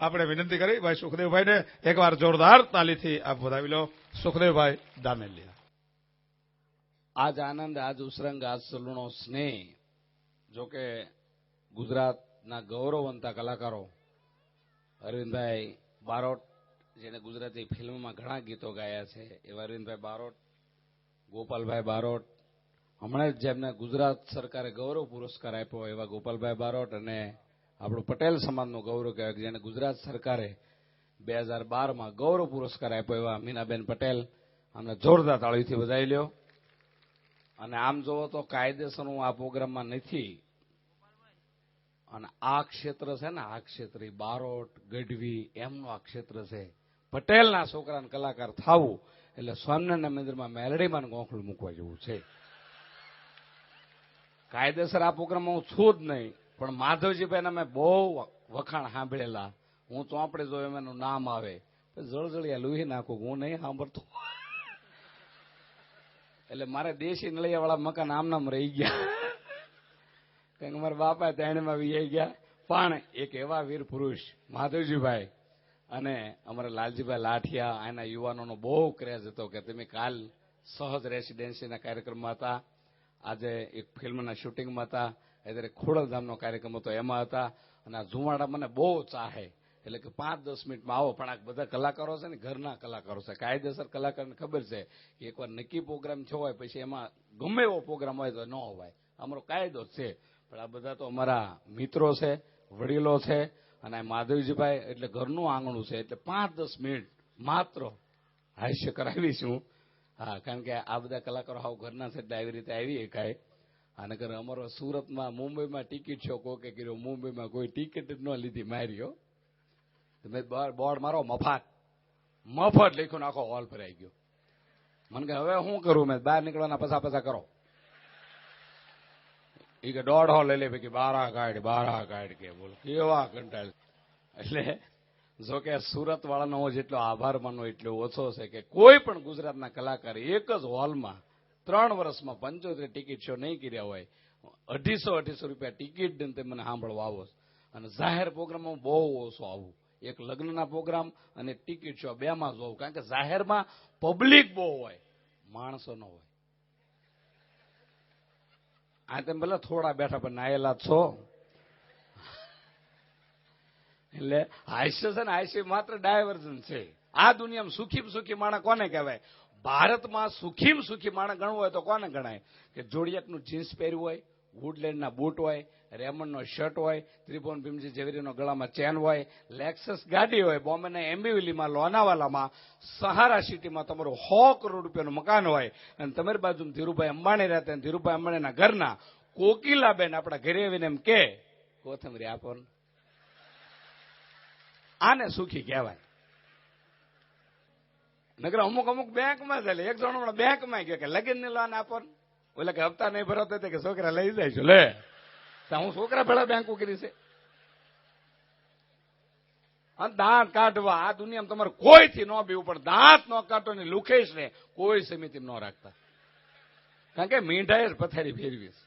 આપણે વિનંતી કરી ભાઈ સુખદેવભાઈને એકવાર જોરદાર તાલીથી આપ વધાવી લો. સુખદેવભાઈ દામેલિયા. આજ આનંદ, આજ ઉસરંગ, આજ સલુણો સ્નેહ. જોકે ગુજરાતના ગૌરવવંતા કલાકારો અરવિંદભાઈ બારોટ, જેને ગુજરાતી ફિલ્મમાં ઘણા ગીતો ગાયા છે, એવા અરવિંદભાઈ બારોટ, ગોપાલભાઈ બારોટ, હમણાં જ જેમને ગુજરાત સરકારે ગૌરવ પુરસ્કાર આપ્યો એવા ગોપાલભાઈ બારોટ, અને આપણું પટેલ સમાજનું ગૌરવ કહેવાય જેને ગુજરાત સરકારે 2012માં ગૌરવ પુરસ્કાર આપ્યો એવા મીનાબેન પટેલ. અમને જોરદાર તાળીથી વધાવી લ્યો. અને આમ જોવો તો કાયદેસર હું આ પ્રોગ્રામમાં નથી, અને આ ક્ષેત્ર છે ને, આ ક્ષેત્ર બારોટ ગઢવી એમનું આ ક્ષેત્ર છે. પટેલના છોકરાને કલાકાર થવું એટલે સ્વામિનારાયણ મંદિરમાં મેલડીમાં ગોખલું મૂકવા જેવું છે. કાયદેસર આ પ્રોગ્રામમાં હું છું જ નહીં, પણ માધવજીભાઈના મેં બહુ વખાણ સાંભળેલા. હું તો આપણે જો એનું નામ આવે જળજળિયા લોહી નાખું, હું નહીં સાંભળતો. એટલે મારે દેશી નળિયા વાળા મકાન આમ નામ રહી ગયા, કારણ કે મારા બાપા ત્રણમાં વી ગયા. પણ એક એવા વીર પુરુષ માધવજીભાઈ અને અમારા લાલજીભાઈ લાઠિયા, એના યુવાનોનો બહુ ક્રેઝ હતો કે તમે કાલ સહજ રેસિડેન્સીના કાર્યક્રમમાં હતા, આજે એક ફિલ્મના શૂટિંગમાં હતા, અત્યારે ખોડલધામનો કાર્યક્રમ હતો એમાં હતા. અને આ ઝુમાડા મને બહુ ચાહે, એટલે કે 5-10 મિનિટમાં આવો. પણ આ બધા કલાકારો છે ને, ઘરના કલાકારો છે. કાયદેસર કલાકારને ખબર છે કે એકવાર નક્કી પ્રોગ્રામ થયો હોય પછી એમાં ગમે એવો પ્રોગ્રામ હોય તો ન હોય, અમારો કાયદો છે. પણ આ બધા તો અમારા મિત્રો છે, વડીલો છે, અને માધવજીભાઈ એટલે ઘરનું આંગણું છે. એટલે 5-10 મિનિટ માત્ર હાસ્ય કરાવીશું. હા, કારણ કે આ બધા કલાકારો હાવ ઘરના છે એટલે આવી રીતે આવી એકાય. અને ઘર અમારો સુરતમાં, મુંબઈમાં ટિકિટ શો કોકે કર્યો, મુંબઈમાં કોઈ ટિકિટ જ ન લીધી, માર્યો. તમે બોર્ડ મારો મફત લખ્યું, આખો હોલ ભરાઈ ગયો. મને કે હવે શું કરું? મેં બહાર નીકળવાના પછા કરો. એ કે 1.5 લઈ લે, કે 12 કાઢ કે બોલો કેવા કંટાળ. એટલે જોકે સુરત વાળાનો જેટલો આભાર માનો એટલો ઓછો છે કે કોઈ પણ ગુજરાતના કલાકાર એક જ હોલમાં 3 વર્ષમાં 75 ટિકિટ શો નહીં કર્યા હોય, 250 રૂપિયા ટિકિટ દઈને તે મને સાંભળવા આવો. અને જાહેર પ્રોગ્રામમાં બહુ ઓછો આવું. એક લગ્નના પ્રોગ્રામ અને ટિકિટ શો બેમાં જોવું, કારણ કે જાહેરમાં પબ્લિક બહુ હોય, માણસો ન હોય. આ તેમ ભલે થોડા બેઠા પણ નાયેલા છો. એટલે હાસ્ય છે ને, હાસ્ય માત્ર ડાયવર્ઝન છે. આ દુનિયામાં સુખી માણસ કોને કહેવાય? ભારતમાં સુખી માણસ ગણવું હોય તો કોને ગણાય? કે જોડિયાકનું જીન્સ પહેર્યું હોય, વુડલેન્ડના બૂટ હોય, રેમન્ડનો શર્ટ હોય, ત્રિભુવન ભીમજી ઝવેરીનો ગળામાં ચેન હોય, લેક્સસ ગાડી હોય, બોમ્બેના એમ્બીવલીમાં, લોનાવાલામાં, સહારા સિટીમાં તમારું 100 કરોડ રૂપિયાનું મકાન હોય, અને તમારી બાજુમાં ધીરુભાઈ અંબાણી રહેતા, અને ધીરુભાઈ અંબાણીના ઘરના કોકિલાબેન આપણા ઘરે આવીને એમ કે કોથમરી આપો, આને સુખી કહેવાય. નગર અમુક બેંકમાં ચાલે. એક જણો હમણાં બેંકમાં ગયો કે લગીન ની લોન આપો, એટલે કે હપ્તા નહીં ભરતો કે છોકરા લઈ જાય છે. લે હું છોકરા ભેળા બેંકો કરી છે. દાંત કાઢવા આ દુનિયામાં તમારે કોઈથી ન બીવું, પણ દાંત ન કાઢો ને લુખેશ ને કોઈ સમિતિ ન રાખતા, કારણ કે મીંઢાએ પથારી ફેરવી છે.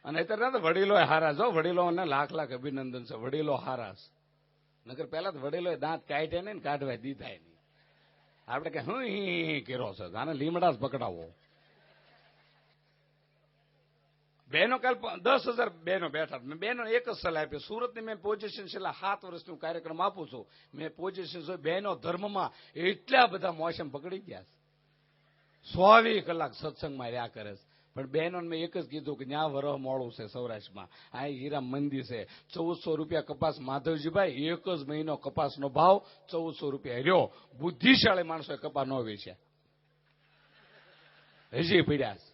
અને અત્યારે વડીલો હારા જો, વડીલોને લાખ અભિનંદન છે. વડીલો હારા છે. નગર પહેલા તો વડીલો દાંત કાઢ્યા નહીં, કાઢવા દીધા નહીં. આપણે કે હું કર્યો છે, આને લીમડા જ પકડાવો. બહેનો કાલ 10,000 બહેનો બેઠા. મેં બહેનો એક જ સલાહ આપી. સુરતની મેં પોઝિશન છેલ્લા 7 વર્ષનું કાર્યક્રમ આપું છું. મેં પોઝિશન જોઈ, બહેનો ધર્મમાં એટલા બધા મોસમ પકડી ગયા છે. 24 કલાક સત્સંગમાં રહ્યા કરે છે. પણ બહેનોને મેં એક જ કીધું કે ત્યાં વરહ મોડું છે સૌરાષ્ટ્રમાં, આ હીરા મંદી છે. 1400 રૂપિયા કપાસ. માધવજીભાઈ, એક જ મહિનો કપાસનો ભાવ 1400 રૂપિયા રહ્યો. બુદ્ધિશાળી માણસો કપા ન વેચ્યા, હજી પીડ્યા છે.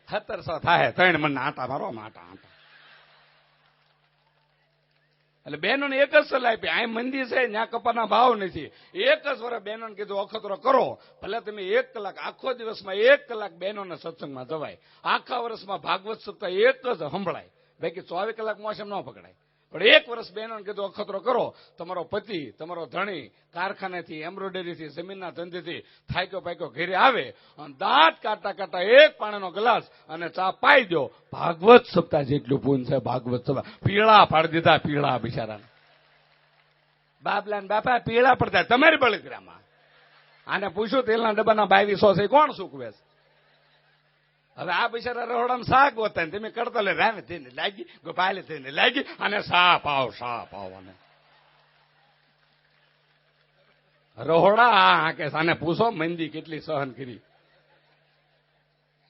1700 થાય 3 મણ આટા મારો, આટા. એટલે બહેનોને એક જ સલાહ આપી, આ મંદી છે, ત્યાં કપાના ભાવ નથી. એક જ વર્ષ બહેનોને કીધું અખતરો કરો. ભલે તમે 1 કલાક, આખો દિવસમાં 1 કલાક બહેનોને સત્સંગમાં જવાય. આખા વર્ષમાં ભાગવત સપ્તાહ એક જ સંભળાય. બાકી 24 કલાક મોસમ ન પકડાય. પણ 1 વર્ષ બહેનોને કીધું અખતરો કરો. તમારો પતિ, તમારો ધણી કારખાનેથી, એમ્બ્રોઇડરીથી, જમીનના ધંધેથી થાક્યો પાક્યો ઘેરે આવે, અને દાંત કાઢતા એક પાણીનો ગ્લાસ અને ચા પાઈ દો. ભાગવત સપ્તાહ જેટલું પૂન છે. ભાગવત સપ્તાહ પીળા પાડી દીધા, પીળા બિચારાને. બાબલા ને બાપા પીળા પડતા તમારી બળતરામાં. આને પૂછ્યું તેલના ડબ્બાના 2200 છે, કોણ સૂકવે છે? હવે આ બિચારા રહોડામાં શાક હોતા ને તમે કરતા લે રામે થઈને લાગી, ગોપાલે થઈને લાગી, અને સા પાવ અને રહોડા કે આને પૂછો મંદી કેટલી સહન કરી.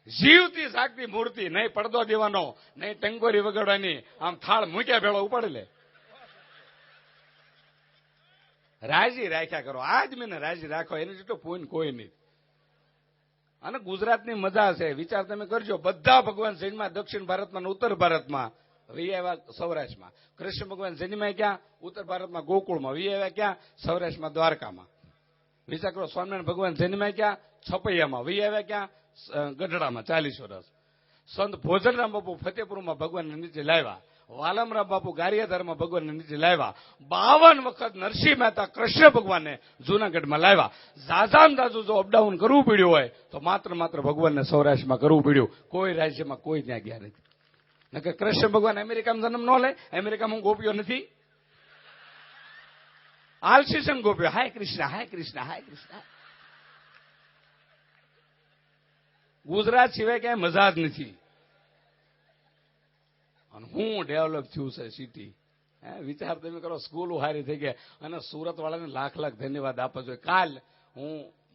જીવતી જાગતી મૂર્તિ, નહીં પડદો દેવાનો, નહીં ટંગોરી વગાડવાની, આમ થાળ મૂક્યા ભેળો ઉપાડી લે. રાજી રાખ્યા કરો, આદમીને રાજી રાખો, એને જેટલું પૂન કોઈ નહીં. અને ગુજરાતની મજા છે, વિચાર તમે કરજો. બધા ભગવાન જન્મા દક્ષિણ ભારતમાં, ઉત્તર ભારતમાં, આવ્યા સૌરાષ્ટ્રમાં. કૃષ્ણ ભગવાન જન્માય ક્યાં? ઉત્તર ભારતમાં ગોકુળમાં. આવ્યા ક્યાં? સૌરાષ્ટ્રમાં દ્વારકામાં. વિચાર કરો. સ્વામિનારાયણ ભગવાન જન્માય ક્યાં? છપૈયામાં. આવ્યા ક્યાં? ગઢડામાં 40 વર્ષ. સંત ભોજનરામ બાપુ ફતેપુરમાં ભગવાનને નીચે લાવ્યા. વાલમરામ બાપુ ગારિયાધારમાં ભગવાનને નીચે લાવ્યા. 52 વખત નરસિંહ મહેતા કૃષ્ણ ભગવાનને જૂનાગઢમાં લાવ્યા. જાજામ જાજુ જો અપડાઉન કરવું પડ્યું હોય તો માત્ર ભગવાનને સૌરાષ્ટ્રમાં કરવું પડ્યું. કોઈ રાજ્યમાં કોઈ ત્યાં ગયા નથી. નકર કૃષ્ણ ભગવાન અમેરિકામાં જન્મ ન લે. અમેરિકામાં ગોપીઓ નથી. આલસીસન ગોપીઓ હાય કૃષ્ણ હાય કૃષ્ણ હાય કૃષ્ણ. ગુજરાત સિવાય ક્યાંય મજા જ નથી. અને હું ડેવલપ થયું છે સિટી. વિચાર તમે કરો. સ્કૂલો સારી થઈ ગયા. અને સુરત વાળાને લાખ ધન્યવાદ આપવા જોઈએ. કાલ હું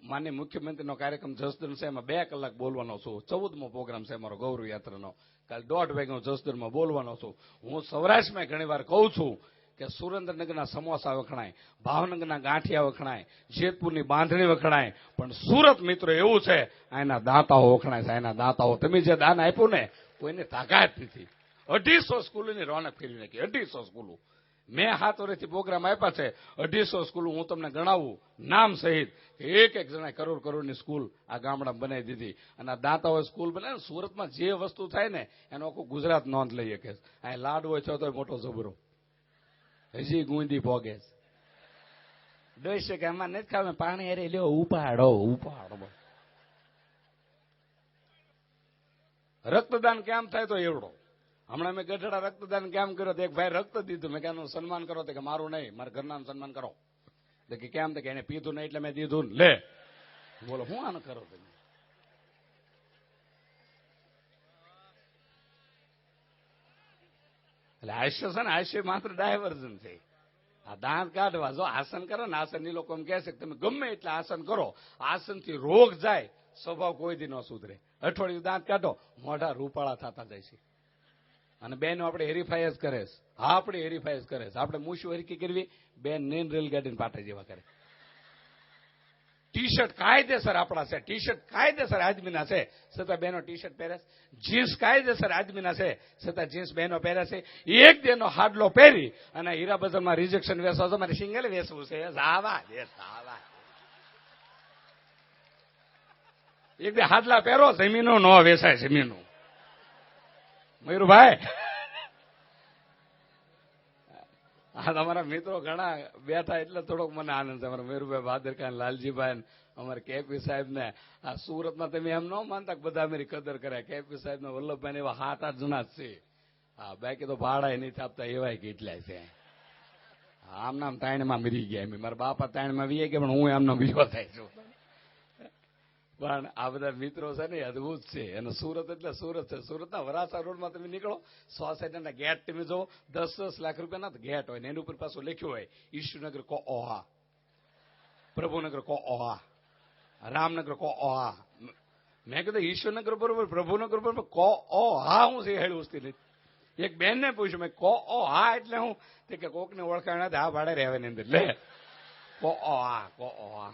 માનનીય મુખ્યમંત્રીનો કાર્યક્રમ જસદણ છે, એમાં 2 કલાક બોલવાનો છું. 14મો પ્રોગ્રામ છે મારો ગૌરવ યાત્રાનો. કાલ 1:30 વાગે હું જસદણમાં બોલવાનો છું. હું સૌરાષ્ટ્રમાં ઘણી વાર કહું છું કે સુરેન્દ્રનગરના સમોસા વખણાય, ભાવનગરના ગાંઠિયા વખણાય, જેતપુરની બાંધણી વખણાય, પણ સુરત મિત્રો એવું છે આના દાંતાઓ વખણાય છે. આના દાંતાઓ. તમે જે દાન આપ્યું ને કોઈને તાકાત નથી. 250 સ્કૂલોની રોનક ફેરવી નાખી. 250 સ્કૂલો. મેં 7 વર્ષથી પ્રોગ્રામ આપ્યા છે. 250 સ્કૂલો હું તમને ગણાવું નામ સહિત. એક જણા કરોડની સ્કૂલ આ ગામડામાં બનાવી દીધી. અને આ દાંતાઓ સ્કૂલ બનાવે. સુરતમાં જે વસ્તુ થાય ને એનો આખું ગુજરાત નોંધ લઈએ કે આ લાડવો છો તો મોટો જબરો. હજી ગુંદી ભોગે છે કે આમાં નથી ખાવે પાણી અરે લ્યો ઉપાડો. રક્તદાન કેમ થાય તો એવડો. હમણાં મેં ગઢડા રક્તદાન કેમ કર્યો તો એક ભાઈ રક્ત દીધું. મેં કે સન્માન કરો તો કે મારું નહીં, મારા ઘરના સન્માન કરો. તો કે કેમ? તો કે એને પીધું નહીં એટલે મેં દીધું. લે બોલો હું આને કરો તમે? એટલે હાસ્ય છે ને, હાસ્ય માત્ર ડાયવર્ઝન છે. આ દાંત કાઢવા જો આસન કરો ને, આસન એ લોકો એમ કહે છે કે તમે ગમે એટલે આસન કરો, આસનથી રોગ જાય, સ્વભાવ કોઈ દી ન સુધરે. અઠવાડિયું દાંત કાઢો, મોઢા રૂપાળા થતા જાય છે. અને બેનો આપણે હેરીફાઈ જ કરે છે. હા, આપણે હેરીફાઈ જ કરે છે. આપણે મૂછું હરકી કરવી, બેન નેન રેલગાડીને પાટા જેવા કરે. ટી શર્ટ કાયદેસર આપણા છે. ટી શર્ટ કાયદેસર આદમીના છે, છતાં બહેનો ટી શર્ટ પહેરે છે. જીન્સ કાયદેસર આદમીના છે, છતાં જીન્સ બહેનો પહેરે છે. એક દેનો હાડલો પહેરી અને હીરા બજારમાં રિજેક્શન વેચવા છે, મારે સિંગલ વેચવું છે. એક બે હાડલા પહેરો, જમીનો ન વેચાય. જમીનો મયુરભાઈ, આ તમારા મિત્રો ઘણા બેઠા એટલે થોડોક મને આનંદ છે. અમારા મયુરભાઈ ભાદરકા, લાલજીભાઈ, અમારા કેપી સાહેબ ને આ સુરતમાં તમે એમ ન માનતા કે બધા અમારી કદર કર્યા. કેપી સાહેબ ને વલ્લભભાઈ એવા 7-8 જણા જ છે. હા, બાકી તો ભાડા નહીં આપતા એવાય કેટલાય છે. આમ નામ તાણમાં મરી ગયા. મારા બાપા તાણમાં વી ગયા, પણ હું એમનો બીજો થાય છું. પણ આ બધા મિત્રો છે ને અદભુત છે. અને સુરત એટલે સુરત છે. સુરતના વરાછા રોડમાં તમે નીકળો, સોસાયટીના ગેટ તમે જો 10-10 લાખ રૂપિયાના ગેટ હોય ને એની ઉપર પાછું લખ્યું હોય ઈશુનગર કો ઓહા, પ્રભુનગર કો ઓહા, રામનગર કો ઓહા. મેં કીધું ઈશ્વરનગર બરોબર, પ્રભુનગર બરોબર, કો ઓહા હું છે હેડ ઉસતી નથી. એક બેનને પૂછ્યું મેં, કો ઓહા એટલે હું? તે કે કોકને ઓળખાણ નથી, આ ભાડે રહેવાની અંદર. લે કો ઓહા, કો ઓહા.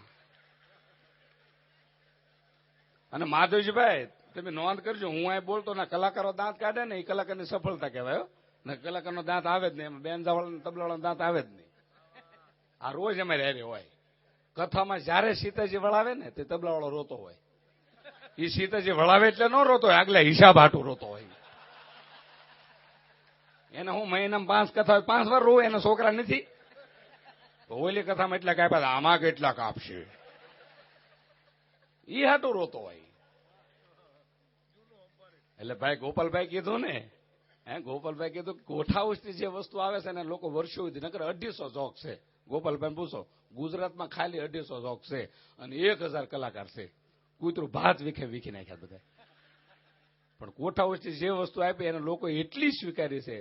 અને માધવજીભાઈ તમે નોંધ કરજો, હું અહીં બોલતો ના કલાકારો દાંત કાઢે ને એ કલાકારની સફળતા કહેવાય. ને કલાકારનો દાંત આવે જ નહીં, એમાં બેનજાવાળા તબલાવાળાનો દાંત આવે જ નહીં. આ રોજ અમારે હારે હોય. કથામાં જયારે સીતાજી વળાવે ને તે તબલાવાળો રોતો હોય. એ સીતાજી વળાવે એટલે ન રોતો હોય, આગલા હિસાબ હાટું રોતો હોય. એને હું મહિનામાં 5 કથા 5 વાર રોવું, એના છોકરા નથી. ઓલી કથામાં એટલા કાપ્યા, આમાં કેટલા કાપશે ઈ હાટું રોતો હોય. એટલે ભાઈ ગોપાલભાઈ કીધું ને, ગોપાલભાઈ કીધું કોઠા ઉસથી જે વસ્તુ આવે છે ને લોકો વર્ષો સુધી, નકર 250 જોક છે ગોપાલભાઈ પૂછો, ગુજરાતમાં ખાલી 250 જોક છે અને 1000 કલાકાર છે. કૂતરું ભાત વીખી નાખ્યા બધા. પણ કોઠા વચ્ચે જે વસ્તુ આપી એને લોકો એટલી સ્વીકારી છે,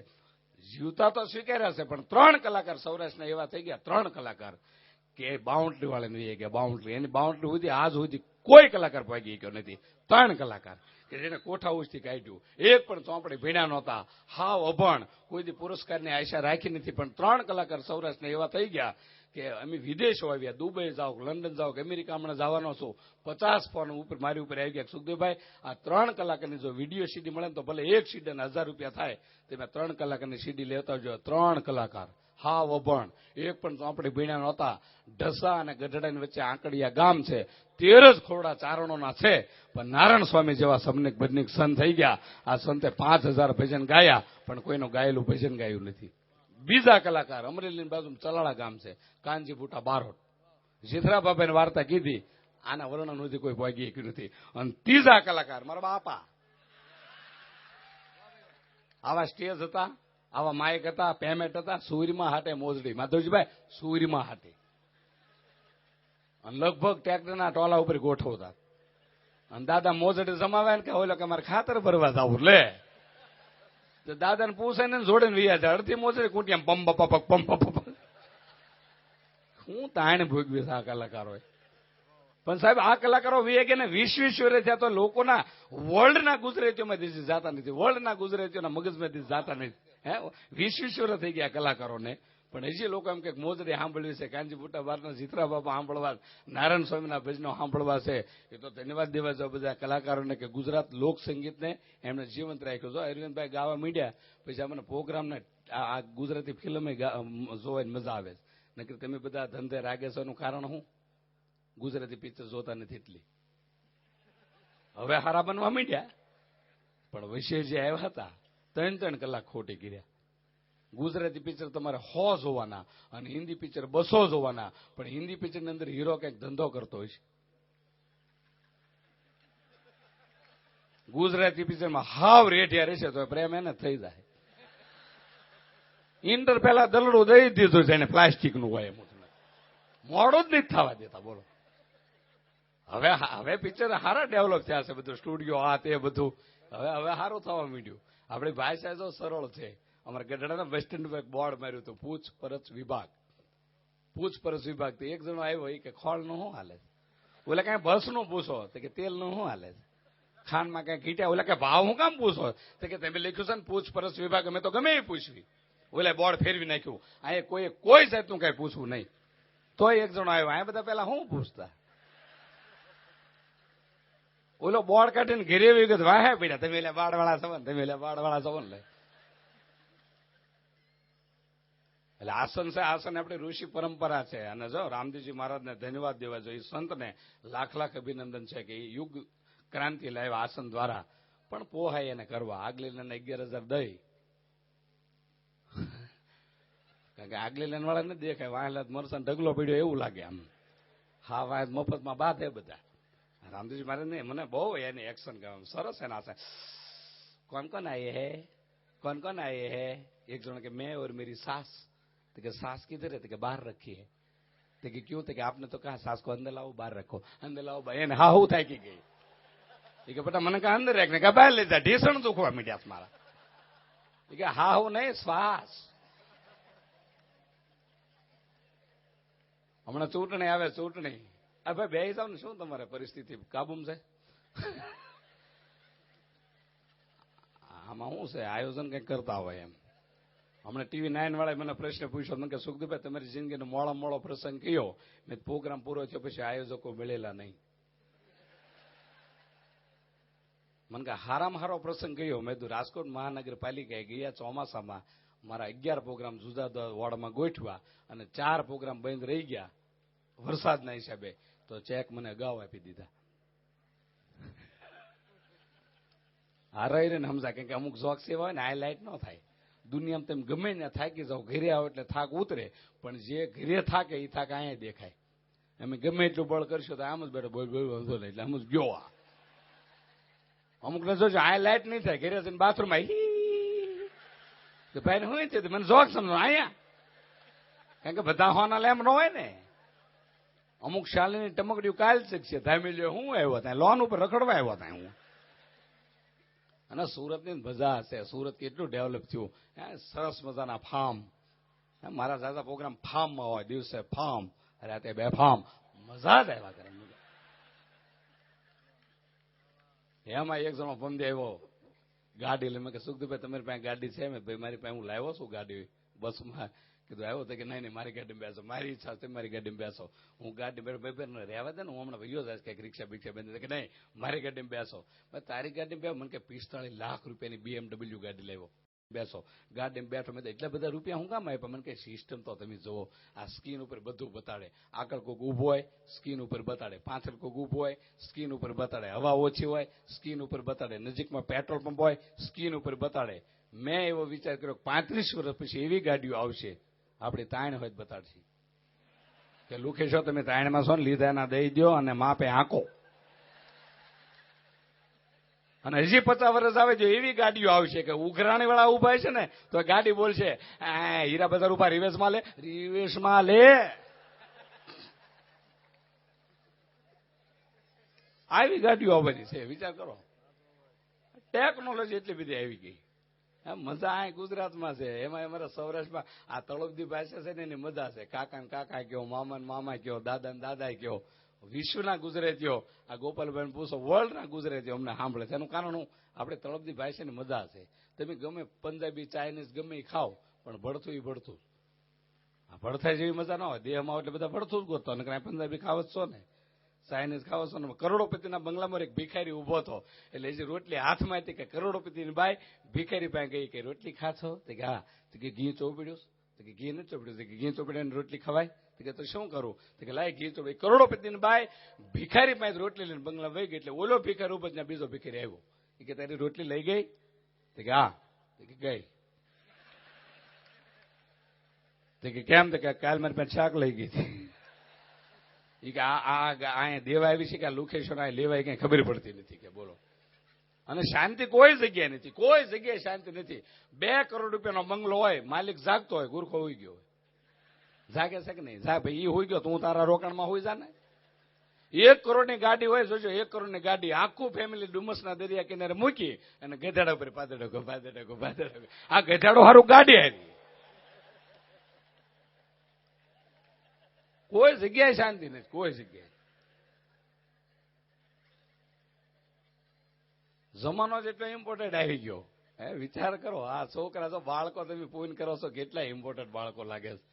જીવતા તો સ્વીકાર્યા છે, પણ 3 કલાકાર સૌરાષ્ટ્રના એવા થઈ ગયા, 3 કલાકાર કે બાઉન્ડ્રી વાળાને લઈ ગયા. બાઉન્ડ્રી, એની બાઉન્ડ્રી સુધી આજ સુધી કોઈ કલાકાર પહોંચી ગયો નથી. 3 કલાકાર કે જેને કોઠા ઉચથી કાઢ્યું. એક પણ ચોપડી ભીણા નહોતા, હાવ અભણ, કોઈ દી પુરસ્કારની આશા રાખી નથી. પણ 3 કલાકાર સૌરાષ્ટ્રના એવા થઈ ગયા કે અમે વિદેશો આવ્યા, દુબઈ જાઓ, લંડન જાઓ, અમેરિકા હમણાં જવાનો છું, 50 ફોન ઉપર મારી ઉપર આવી ગયા. સુખદેવભાઈ, આ 3 કલાકારની જો વિડીયો સીડી મળે ને તો ભલે એક સીડીના 1000 રૂપિયા થાય, તમે 3 કલાકારની સીડી લેતા જો. 3 કલાકાર હાવ અભણ, એક પણ ચોપડી ભીણા નહોતા. ઢસા અને ગઢડાની વચ્ચે આંકડિયા ગામ છે, 13 જ ખોરડા ચારણોના છે. પણ નારાયણ સ્વામી જેવા સબનિક ભજનિક સંત થઈ ગયા. આ સંતે 5000 ભજન ગાયા, પણ કોઈનું ગાયેલું ભજન ગાયું નથી. બીજા કલાકાર અમરેલીની બાજુ ચલાળા ગામ છે, કાનજી બુટા બારોટ, જીથરાબાભાઈ વાર્તા કીધી, આના વર્ણન સુધી કોઈ પહોંચી ગયું નથી. અને ત્રીજા કલાકાર મારા બાપા, આવા સ્ટેજ હતા, આવા માઇક હતા, પેમેન્ટ હતા, સૂર્યમાં હાટે મોજડી, માધવજીભાઈ સૂર્યમાં હાટે, અને લગભગ ટ્રેક્ટરના ટોલા ઉપર ગોઠવતા. અને દાદા મોજડી જમાવે ને કે ઓલો કે મારે ખાતર ભરવા જવું, લે દાદાને પૂછે ને જોડે ને વિયા જાય. અડધી મોજડી કુટિયા પંપ પપક પંપ પપ. હું તાણ ભોગવીશ આ કલાકારો. પણ સાહેબ આ કલાકારો વીએ કે ને 20 વર્ષ થયા તો લોકોના વર્લ્ડના ગુજરાતીઓમાંથી જાતા નથી, વર્લ્ડના ગુજરાતીઓના મગજમાંથી જાતા નથી. 20 વર્ષ થઈ ગયા કલાકારોને, પણ હજી લોકો એમ કે મોજડી સાંભળવી છે, કાનજી બુટા બારના જીતરા બાપા સાંભળવા, નારાયણ સ્વામીના ભજનો સાંભળવા છે. એ તો ધન્યવાદ દેવા જો બધા કલાકારોને કે ગુજરાત લોક સંગીતને એમણે જીવંત રાખ્યો. જો અરવિંદભાઈ ગાવા માંડ્યા પછી અમને પ્રોગ્રામને આ ગુજરાતી ફિલ્મ જોવાની મજા આવે. નકર તમે બધા ધંધે રાગે છો એનું કારણ શું? ગુજરાતી પિક્ચર જોતા નથી એટલી. હવે હારા બનવા માંડ્યા, પણ વૈશે જે આવ્યા હતા 3 કલાક ખોટી કર્યા. ગુજરાતી પિક્ચર તમારે 100 જોવાના અને હિન્દી પિક્ચર 200 જોવાના, પણ હિન્દી પિક્ચરની અંદર હીરો કંઈક ધંધો કરતો હોય છે. ગુજરાતી પિક્ચરમાં હાવ રેઠિયા રહેશે તો પ્રેમ એને થઈ જાય. ઇન્ટર પહેલા દલડું દઈ દીધું છે એને, પ્લાસ્ટિકનું હોય એમ મોડું જ નથી થવા દેતા. બોલો હવે પિક્ચર સારા ડેવલપ થયા છે, બધું સ્ટુડિયો આ તે બધું હવે સારું થવા માંડ્યું. આપણી ભાષા જો સરળ છે. અમારા ગઢડાના બસ સ્ટેન્ડ પર બોર્ડ માર્યું હતું, પૂછપરછ વિભાગ. પૂછપરછ વિભાગ તો એક જણો આવ્યો એ કે ખોળ નું શું હાલે છે, ઓલે કઈ બસ નું પૂછો તો કે તેલ નું શું હાલે છે, ખાંડમાં કઈ ઘીટ્યા, ઓલે કે ભાવ હું કામ પૂછો તો કે તમે લખ્યું છે ને પૂછપરછ વિભાગ, અમે તો ગમે એ પૂછવી. ઓલે બોર્ડ ફેરવી નાખ્યું, અહીંયા કોઈ જાતનું કઈ પૂછવું નહીં. તો એક જણો આવ્યો, અહીંયા બધા પેલા શું પૂછતા. ઓલો બોર્ડ કાઢીને ઘેરે વિગત વાહે પડ્યા, તમે એટલે બાળવાળા સવન, તમે એટલે બાળવાળા સવન લે. એટલે આસન છે, આસન આપણી ઋષિ પરંપરા છે. અને જો રામદેવજી મહારાજને ધન્યવાદ દેવા જોઈએ, સંતને લાખ અભિનંદન છે કે એ યુગ ક્રાંતિ લાવ્યા આસન દ્વારા. પણ પોહાય એને કરવા. આગલી લેન 11,000 દઈ, કારણ કે આગલી લેન વાળા ને દેખાય, વાહેલા મરસા ઢગલો પડ્યો એવું લાગે આમ. હા વાહ મફતમાં બાધે બધા. રામદેવજી મહારાજ ને મને બહુ એની એક્શન ગમે, સરસ એના છે. કોણ કોણ આયે હે, કોણ કોણ આયે હે. એક જણ કે મેં और मेरी सास. तो कि सास किधर है, तो कि बाहर रखी है. तो कि क्यों, तो कि आपने तो कहा सास को अंदर लाओ बाहर रखो, अंदर लाओ भाई. હા હું થાય કે ગઈ કે બેટા મને કા અંદર રાખને કા બહાર લેતા, ઢીસણ દુખવા મીડ્યા મારા. કે હા હું નહીં, શ્વાસ. હમણાં ચૂંટણી આવે, ચૂંટણી. આ ભાઈ બે જાવ ને, શું તમારે પરિસ્થિતિ કાબુમાં છે? આમાં શું છે, આયોજન કંઈક કરતા હોય એમ. હમણાં TV 9 વાળાએ મને પ્રશ્ન પૂછ્યો, મને કે સુખદેવભાઈ તમારી જિંદગીનો મોડો પ્રસંગ કયો? મેં પ્રોગ્રામ પૂરો થયો પછી આયોજકો મળેલા નહીં. મને કે હારામાં હારો પ્રસંગ કયો? મેં કીધું રાજકોટ મહાનગરપાલિકાએ ગયા ચોમાસામાં મારા 11 પ્રોગ્રામ જુદા જુદા વોર્ડમાં ગોઠવા અને 4 પ્રોગ્રામ બંધ રહી ગયા વરસાદના હિસાબે, તો ચેક મને અગાઉ આપી દીધા. હારાઈ ને સમજા, કેમ કે અમુક જોક સેવા હોય ને હાઈલાઇટ ન થાય. દુનિયામાં તમે ગમે ને થાકી જાઓ, ઘરે આવો એટલે થાક ઉતરે, પણ જે ઘરે થાકે એ થાક અહીંયા દેખાય. અમે ગમે એટલું બળ કરશો તો આમ જ બેઠો બોલ વાંધો નહીં, એટલે આમ જ ગયો. અમુક ને જોજો આ લાઈટ નહીં થાય, ઘરે જઈને બાથરૂમમાં ભાઈ શું છે મને જોક સમજો અહીંયા કારણ કે બધા હોના લેમ ન હોય ને. અમુક શાલીની ટમકડીઓ કાલ શકશે ધામી હું આવ્યો ત્યાં લોન ઉપર રખડવા આવ્યો ત્યાં હું. અને સુરતની મજા હશે. સુરત કેટલું ડેવલપ થયું. સરસ મજાના ફાર્મ. મારા દાદા પ્રોગ્રામ ફાર્મમાં હોય. દિવસે ફાર્મ, રાતે બે ફાર્મ. મજા જ આવ્યા કરે. એમાં એક જણો પંદે આવ્યો ગાડી લઈ. મેં કે સુખદીભાઈ તમારી પાસે ગાડી છે? મેં ભાઈ મારી પાસે હું લાવ્યો છું ગાડી બસમાં. કીધું આવ્યો તો કે નહીં મારી ગાડીમાં બેસો. મારી ઈચ્છા છે મારી ગાડીમાં બેસો. હું ગાડી ભાઈ રહેવા દે ને હું હમણાં ભાઈઓ જાય કંઈક રિક્ષા બિક્ષા બંધ કે નહીં મારી ગાડીમાં બેસો. તારી ગાડીમાં બે મને કે 45 લાખ રૂપિયાની BMW ગાડી લેવો બેસો. ગાડીમાં બેઠો. મેં એટલા બધા રૂપિયા હું કામ આપ્યા? મને કે સિસ્ટમ તો તમે જુઓ. આ સ્કીન ઉપર બધું બતાડે. આગળ કોઈક ઊભો હોય સ્કીન ઉપર બતાડે. પાછળ કોઈક ઊભો હોય સ્કીન ઉપર બતાડે. હવા ઓછી હોય સ્કીન ઉપર બતાડે. નજીકમાં પેટ્રોલ પંપ હોય સ્કીન ઉપર બતાડે. મેં એવો વિચાર કર્યો 35 વર્ષ પછી એવી ગાડીઓ આવશે આપણી તાણ હોય બતાડશે કે લુખેશો તમે તાણમાં છો ને લીધા ના દઈ દો અને માપે આંકો. અને હજી 50 વર્ષ આવે જો એવી ગાડીઓ આવશે કે ઉઘરાણી વાળા ઉભા છે ને તો ગાડી બોલશે હીરા બજાર ઉભા રિવેશમાં લે રિવેશમાં લે. આવી ગાડીઓ આવવાની છે. વિચાર કરો. ટેકનોલોજી એટલી બધી આવી ગઈ. મજા આ ગુજરાતમાં છે. એમાં અમારા સૌરાષ્ટ્રમાં આ તળપદી ભાષા છે ને એની મજા છે. કાકા ને કાકા કયો, મામા ને મામા કયો, દાદા ને દાદા કયો. વિશ્વના ગુજરાતીઓ આ ગોપાલભાઈ પૂછો વર્લ્ડના ગુજરાતીઓ અમને સાંભળે છે. એનું કારણ હું આપણે તળપદી ભાષાની મજા છે. તમે ગમે પંજાબી ચાઇનીઝ ગમે ખાવ પણ ભડથું એ ભડથું. આ ભડથા જેવી મજા ના હોય. દેહમાં એટલે બધા ભડથું જ ગોતો. અને પંજાબી ખાવ જ છો ને ચાઇનીઝ ખાવ છો ને. કરોડોપતિના બંગલામાં એક ભિખારી ઉભો હતો. એટલે જે રોટલી હાથમાં હતી કે કરોડોપતિની બાઈ ભિખારી પાસે ગઈ કે રોટલી ખાશો? તો કે હા. તો કે ઘી ચોપડ્યું? તો કે ઘી નથી ચોપડ્યું. તો કે ઘી ચોપડીને રોટલી ખવાય? તો કે તો શું કરું? તો કે લાય ઘી ચોપડી. કરોડોપતિની બાઈ ભિખારી પાસે રોટલી લઈને બંગલા વહી ગઈ. એટલે ઓલો ભિખારી ઉપર ત્યાં બીજો ભિખારી આવ્યો. એ કે તારી રોટલી લઈ ગઈ? તો કે હા. તો કે ગઈ. તો કે કેમ? તો કે કાલ મારી પાસે શાક લઈ ગઈ હતી. એ કે આ દેવા આવી છે કે લુખેશ્વર આ લેવાય કઈ ખબર પડતી નથી કે બોલો. અને શાંતિ કોઈ જગ્યાએ નથી. કોઈ જગ્યાએ શાંતિ નથી. 2 કરોડ રૂપિયાનો બંગલો હોય માલિક જાગતો હોય ગુરખો હોઈ ગયો હોય. જાગે છે કે નહીં? જા ભાઈ એ હોઈ ગયો તો હું તારા રોકાણમાં હોઈ જા ને. 1 કરોડની ગાડી હોય જોજો. 1 કરોડની ગાડી આખું ફેમિલી ડુમસના દરિયા કિનારે મૂકી અને ગધેડા ઉપર પાદડો. આ ગધેડો સારું ગાડી હારી. કોઈ જગ્યાએ શાંતિ નથી. કોઈ જગ્યાએ. જમાનો જેટલો ઇમ્પોર્ટન્ટ આવી ગયો. વિચાર કરો. આ છોકરા જો બાળકો તમે પૂન કરો છો કેટલા ઇમ્પોર્ટન્ટ બાળકો લાગે છે.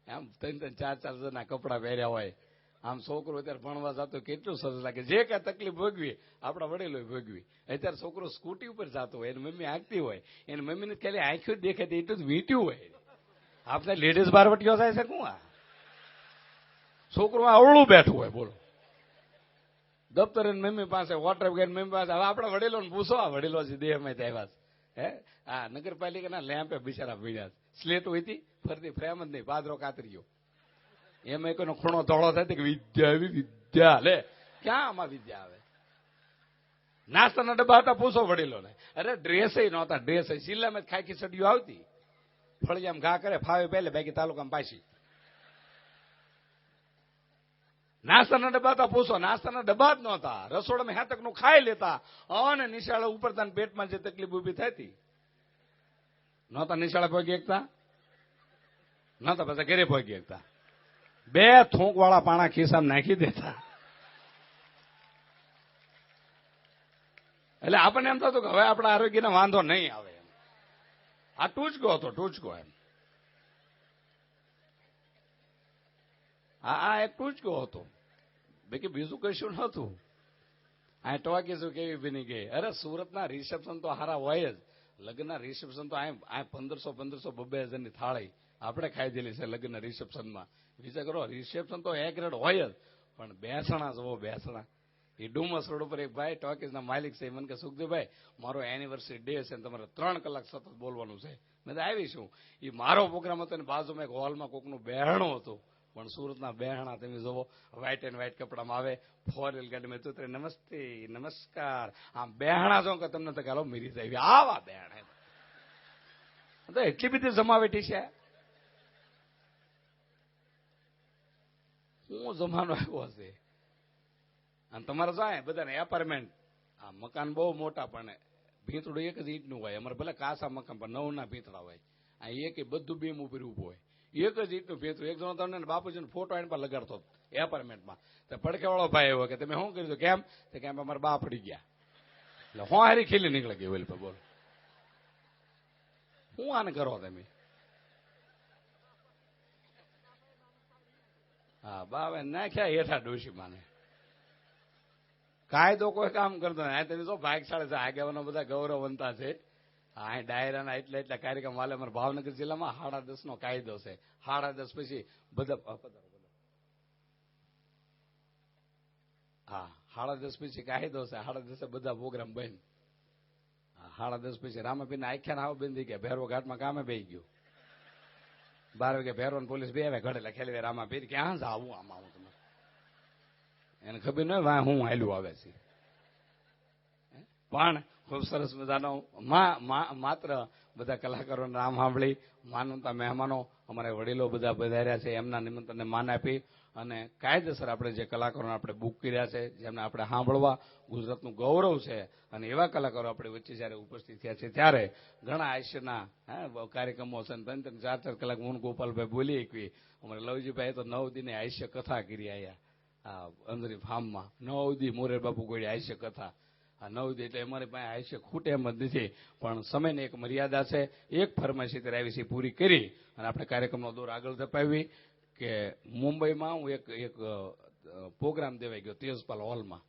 આમ 3-3, 4-4 જણના કપડા પહેર્યા હોય. આમ છોકરો અત્યારે ભણવા જતો કેટલું સરસ લાગે. જે કઈ તકલીફ ભોગવી આપણા વડીલો ભોગવી. અત્યારે છોકરો સ્કૂટી ઉપર જતો હોય એની મમ્મી આંકતી હોય. એની મમ્મીને ખાલી આંખ્યું જ દેખાય એટલું જ વીંટ્યું હોય. આપણે લેડીઝ બારવટીઓ થાય છે શું? આ છોકરો અવળું બેઠું હોય બોલો. દફતર મમ્મી પાસે વોટર ગઈ મમ્મી પાસે. હવે આપણા વડીલોને પૂછો. આ વડીલો દેહમાં આવ્યા હે આ નગરપાલિકાના લેમ્પે બિચારા ભીડ્યા. સ્લેટ હોય હતી ફરતી ફ્રેમ જ નહીં પાદરો કાતરીયો. એમાં કોઈનો ખૂણો ધોળો થાય કે વિદ્યા આવી વિદ્યા લે. ક્યાં આમાં વિદ્યા આવે? નાસ્તાના ડબ્બા હતા પૂછો વડીલોને. અરે ડ્રેસ નહોતા. ડ્રેસ સિલ્લામાં જ ખાખી સડીઓ આવતી. ફળિયામાં ઘા કરે ફાવે પહેલે બાકી તાલુકામાં પાછી. નાસ્તાના ડબ્બા હતા પૂછો. નાસ્તાના ડબ્બા જ નહોતા. રસોડામાં હાથકનું ખાઈ લેતા. અને નિશાળા ઉપર પેટમાં જે તકલીફ ઉભી થતી નહોતા નિશાળા પહોંચી શકતા. નહોતા બધા ઘરે પહોંચી શકતા. 2 થૂંક વાળા પાણા ખિસ્સામાં નાખી દેતા. એટલે આપણને એમ થતું કે હવે આપણા આરોગ્યને વાંધો નહીં આવે. આ ટૂચકો હતો. ટૂચકો એમ. આ એક ટૂચકો હતો. બાકી બીજું કશું નતું. આ ટોકીશું કેવી બની ગઈ. અરે સુરતના રિસેપ્શન તો હારા હોય જ. લગ્નના રિસેપ્શન તો આ 1500 2,000 ની થાળી આપણે ખાઈ દેલી છે લગ્નના રિસેપ્શનમાં. વિચાર કરો. રિસેપ્શન તો એક રેડ હોય જ. પણ બેસણા જવો બેસણા. એ ડુમસ રોડ ઉપર એક ભાઈ ટોકીઝના માલિક છે. મને કે સુખદેવભાઈ મારો એનિવર્સરી ડે છે તમારે 3 કલાક સતત બોલવાનું છે. મેં આવીશું. એ મારો પ્રોગ્રામ હતો ને બાજુમાં એક હોલમાં કોકનું બહેણું હતું. પણ સુરતના બહેણા તમે જોવો વ્હાઈટ એન્ડ વ્હાઈટ કપડામાં આવે. 4 ગાડીમાં તું નમસ્તે નમસ્કાર. આમ બહેણા જો કે તમને તો ચાલો મીરી જાય આવા બહેણા. તો એટલી બધી જમાવેઠી છે. હું જમાનો આવ્યો છે. અને તમારે જાય બધાને એપાર્ટમેન્ટ, આ મકાન બહુ મોટા, પણ ભીંતડું એક જ ઈંટનું હોય. અમારે ભલે કાસા મકાન પણ 9 ના ભીંતડા હોય. આ એક બધું બીમ ઉપર ઉભું હોય, એક જ ઈંટનું ભીંતડું. એક જણો તમને બાપુજીનો ફોટો આને પર લગાડતો એપાર્ટમેન્ટમાં. તો પડખેવાળો ભાઈ એવો કે તમે શું કર્યું? કેમ? તો કેમ અમારા બા પડી ગયા. એટલે હું હારી ખીલી નીકળે ગઈ. ઓલી પર બોલો, શું આને કરો તમે? હા, બા નાખ્યા હેઠા ડોશી માને. કાયદો કોઈ કામ કરતો નહીં. તમે જો ભાગશાળી છે, આગેવાનો બધા ગૌરવવંતા છે. આ ડાયરાના એટલા કાર્યક્રમ વાલે અમારા ભાવનગર જિલ્લામાં 10:30 નો કાયદો છે. 10:30 પછી બધા, હા 10:30 પછી કાયદો છે. 10:30 બધા પ્રોગ્રામ બંધ. 10:30 પછી રામાપીર ના આખ્યા આવ બંધ થઈ ગયા. ભેરવો ઘાટમાં કામે બેસી ગયો. 12 વાગે ભેરવો પોલીસ બે આવે ઘડે ખેલી. રામાપીર ક્યાં જાવું આમાં? હું તમે એને ખબર ન હોય હું હાલ્યું આવે છે. પણ ખૂબ સરસ મજાનો માત્ર બધા કલાકારોને નામ સાંભળી માનવતા મહેમાનો અમારા વડીલો બધા પધાર્યા છે. એમના નિમંત્રણને માન આપી અને કાયદેસર આપણે જે કલાકારોને આપણે બુક કર્યા છે, જેમને આપણે સાંભળવા ગુજરાતનું ગૌરવ છે, અને એવા કલાકારો આપણે વચ્ચે જયારે ઉપસ્થિત થયા છે ત્યારે ઘણા હાસ્યના કાર્યક્રમો છે. 3-3, 4-4 કલાક હું ગોપાલભાઈ બોલી એકવી. અમારે લવજીભાઈ તો 9 દિને હાસ્ય કથા કરી આયા. અંદરી ફાર્મમાં 9 દી મોરે બાપુ ગોળી હાસ્ય કથા. આ 9 દી એટલે અમારી પાસે હાસ્ય ખૂટે એમ જ નથી. પણ સમયની એક મર્યાદા છે. એક ફરમાઈશ ત્યારે આવી છે પૂરી કરી અને આપણે કાર્યક્રમનો દોર આગળ ધપાવી કે મુંબઈમાં હું એક પ્રોગ્રામ દેવાઈ ગયો તેજપાલ હોલમાં.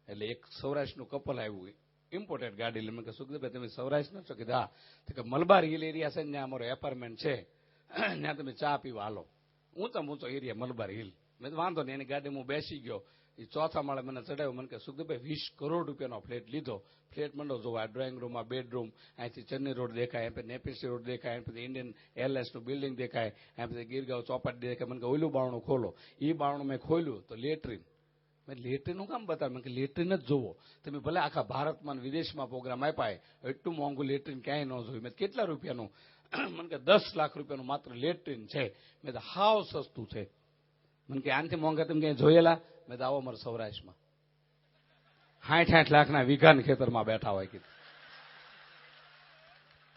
એટલે એક સૌરાષ્ટ્રનું કપલ આવ્યું, ઇમ્પોર્ટેડ ગાડી. એટલે મેં કે સુખદેવભાઈ તમે સૌરાષ્ટ્ર ન છો? કીધું હા. તો કે મલબાર હિલ એરિયા છે ને, ત્યાં અમારો એપાર્ટમેન્ટ છે, ત્યાં તમે ચા પીવા હાલો. ઊંચો એરિયા મલબાર હિલ. મેં વાંધો નહીં. એની ગાડી હું બેસી ગયો. એ 4થા માળે મને ચડાવ્યો. મને કે સુખદેવભાઈ 20 કરોડ રૂપિયાનો ફ્લેટ લીધો. ફ્લેટ મંડો જોવા, ડ્રોઈંગ રૂમમાં બેડરૂમ, અહીંથી ચન્ની રોડ દેખાય, એમ પછી નેપીસી રોડ દેખાય, એમ પછી ઇન્ડિયન એરલાઇન્સનું બિલ્ડિંગ દેખાય, એમ પછી ગીરગાંવ ચોપાટી દેખાય. મને કે ઓલું બારણું ખોલો. એ બારણું મેં ખોલ્યું તો લેટ્રિન. મેં લેટ્રિનનું કામ બતાવ્યું? મેં કે લેટ્રિન જ જોવો. તમે ભલે આખા ભારતમાં વિદેશમાં પ્રોગ્રામ આપ્યા, એટલું મોંઘું લેટ્રિન ક્યાંય ન જોયું. મેં કેટલા રૂપિયાનું? મને કે 10 લાખ રૂપિયાનું માત્ર લેટ્રિન છે. મેં તો હાવ સસ્તું છે. મને કે આનથી મોંઘા તમે ક્યાંય જોયેલા? મેં તો આવો અમારે સૌરાષ્ટ્રમાં 60-60 લાખના વીઘાના ખેતરમાં બેઠા હોય. કીધું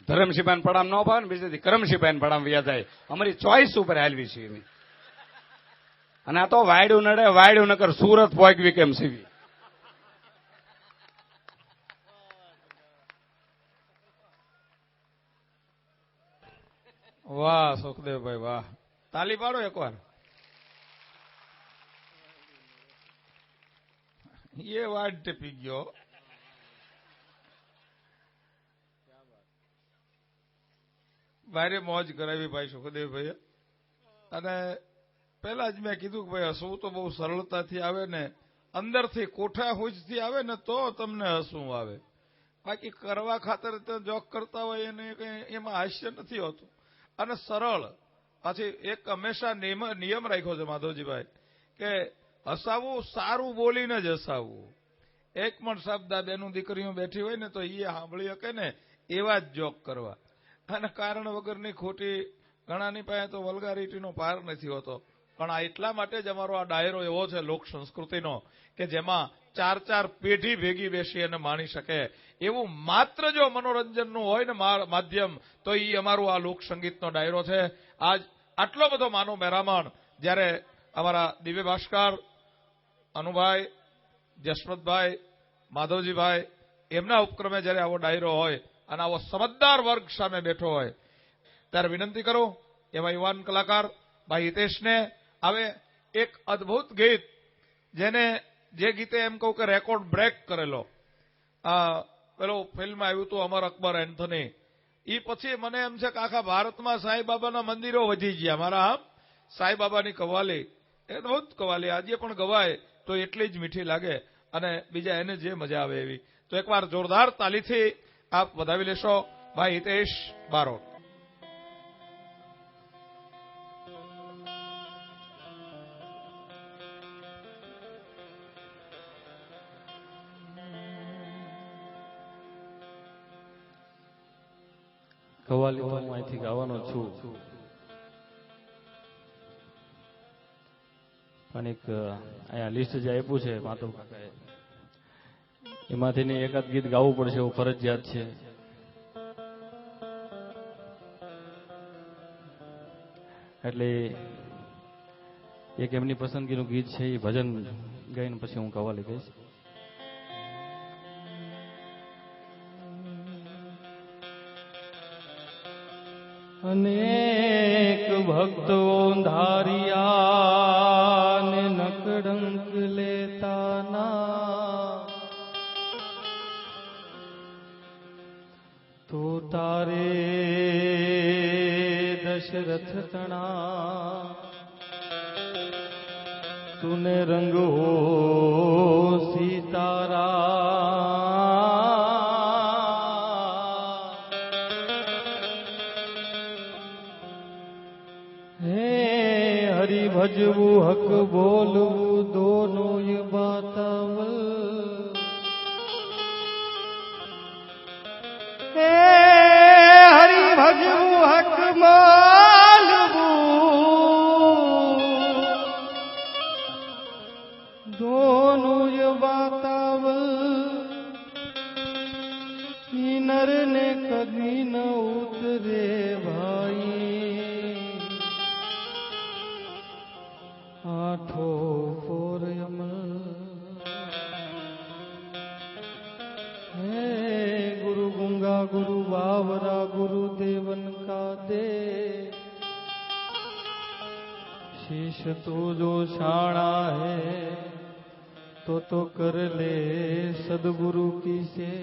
ધરમશીભાઈ પડામ ન પાવે ને, બીજેથી કરમશીભાઈ પડામ વ્યા જાય. અમારી ચોઈસ ઉપર હાલવી છે એની. અને આ તો વાયડું નડે, વાયડું નકર સુરત પહોંચવી કેમ સીવી. વાહ સુખદેવભાઈ વાહ, તાલી પાડો એકવાર. એ વાડ ટેપી ગયો. ભારે મોજ કરાવી ભાઈ સુખદેવભાઈ. અને પેલા જ મેં કીધું કે ભાઈ હસવું તો બહુ સરળતાથી આવે ને, અંદરથી કોઠા હુજથી આવે ને તો તમને હસવું આવે. બાકી કરવા ખાતર જોક કરતા હોય એને કઈ એમાં હાસ્ય નથી હોતું. અને સરળ. પાછી એક હંમેશા નિયમ રાખ્યો છે માધવજીભાઈ કે હસાવવું સારું બોલીને જ હસાવવું. એક પણ શબ્દ બેનું દીકરીઓ બેઠી હોય ને તો એ સાંભળી શકે ને એવા જ જોક કરવા. અને કારણ વગરની ખોટી ઘણાની પાસે તો વલ્ગારિટીનો પાર નથી હોતો. પણ આ એટલા માટે જ અમારો આ ડાયરો એવો છે લોક સંસ્કૃતિનો કે જેમાં 4-4 પેઢી ભેગી બેસી અને માણી શકે એવું માત્ર જો મનોરંજનનું હોય ને માધ્યમ તો એ અમારું આ લોક સંગીતનો ડાયરો છે. આજ આટલો બધો માનો મહેરામણ જ્યારે અમારા દિવ્ય ભાસ્કર, અનુભાઈ, જશવંતભાઈ, માધવજીભાઈ એમના ઉપક્રમે જ્યારે આવો ડાયરો હોય અને આવો સમજદાર વર્ગ સામે બેઠો હોય ત્યારે વિનંતી કરું એવા યુવાન કલાકાર ભાઈ હિતેશને હવે એક અદભુત ગીત, જે ગીતે એમ કહું કે રેકોર્ડ બ્રેક કરેલો, પેલો ફિલ્મ આવ્યું હતું અમર અકબર એન્થની, એ પછી મને એમ છે કે આખા ભારતમાં સાંઈબાબાના મંદિરો વધી ગયા. મારા આમ સાંઈબાબાની કવાલી અદભુત કવાલી આજે પણ ગવાય તો એટલી જ મીઠી લાગે અને બીજા એને જે મજા આવે એવી. તો એકવાર જોરદાર તાલીથી આપ વધાવી લેશો ભાઈ હિતેશ બારોટ. કવાલી તો હું અહીંથી ગાવાનો છું, અને એક અહીંયા લિસ્ટ જે આપ્યું છે માધવ કાકાએ એમાંથી એકાદ ગીત ગાવું પડશે એવું ફરજિયાત છે. એટલે એક એમની પસંદગીનું ગીત છે એ ભજન ગાઈને પછી હું કવાલી કહીશ. અનેક ભક્તો ધારિયા ને નકડંક લેતા ના તો તારે દશરથ તણા તુને રંગ હો સીતારા હે હરિ ભજવું હક બોલવું દોનો ये बातावल હે હરિ ભજવું હક બોલવું દોનો ये बातावल नर ने कभी न उतरे भाई आठो फोर यमल है गुरु गुंगा गुरु बावरा गुरु देवन का दे शीश तो जो शाणा है तो कर ले सदगुरु की से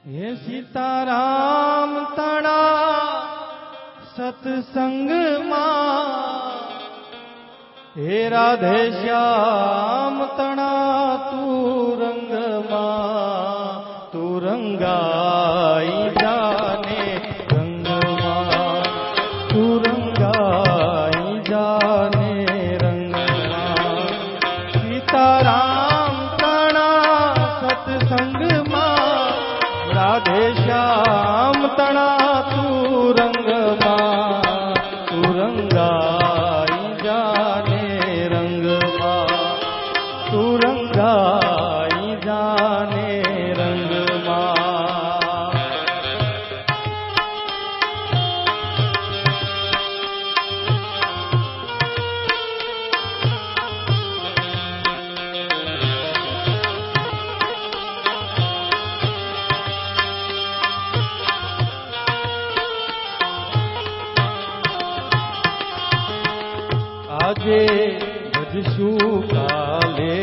हे सीताराम तणा सत्संग मां हे राधे श्याम तणा तू रंग मां तू रंगाई जाने रंग मां तू रंगाई जाने रंग मां सीताराम तणा सत्संग राधे श्याम तणा तू रंग मां तू रंगाई जाने रंग मां तू रंगाई जाने रंग मां આજે ભજશું કાલે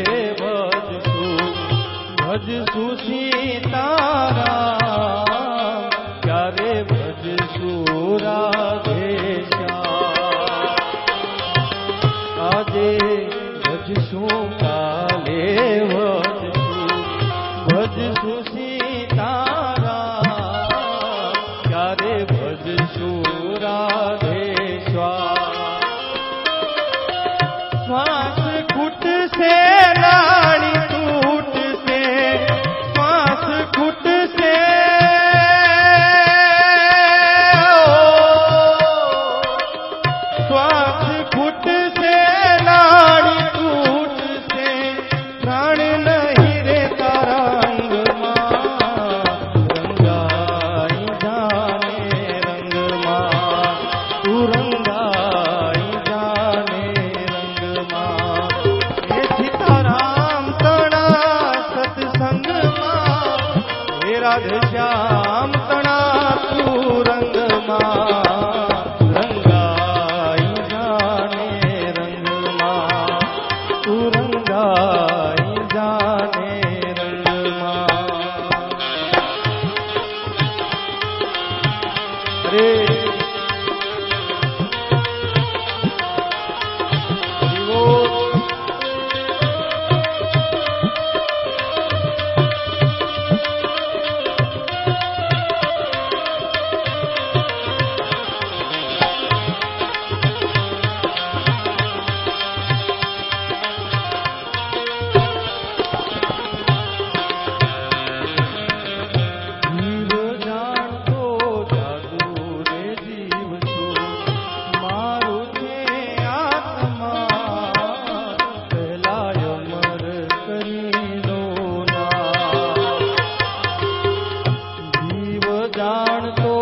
ભજશું સીતારામ ક્યારે ભજશું રાધે શ્યામ આજે ભજશું કાલે ભજશું સીતારામ ક્યારે ભજશું રાધે શ્યામ श्वास घुट से रानी टूट से श्वास घुट से श्वास घुट से रानी टूट से प्राण नहीं रे तरंग रंगाई जाने रंग तू रंगाई जाने राधे श्याम तणा तू रंग मां रंगाई जाने रंग मां तू रंगाई जाने रंग मां अरे जीव जान तो જાણતો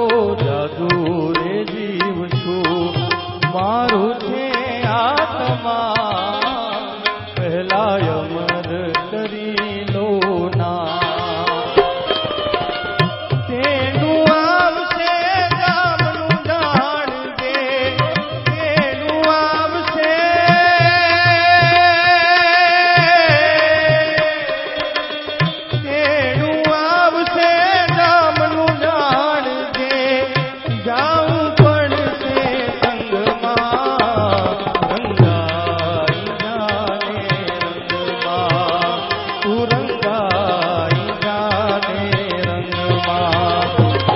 જાદુ રે જીવ છું મારું છે આત્મા પહેલા અમર કરી લો ના તેનું આવશે ગામનું જાણજે તેનું આવશે તેનું આવશે ગામનું જાણજે જાવું પડશે સંગમાં રંગાઈ જાને રંગમાં તું રંગાઈ જાને રંગમાં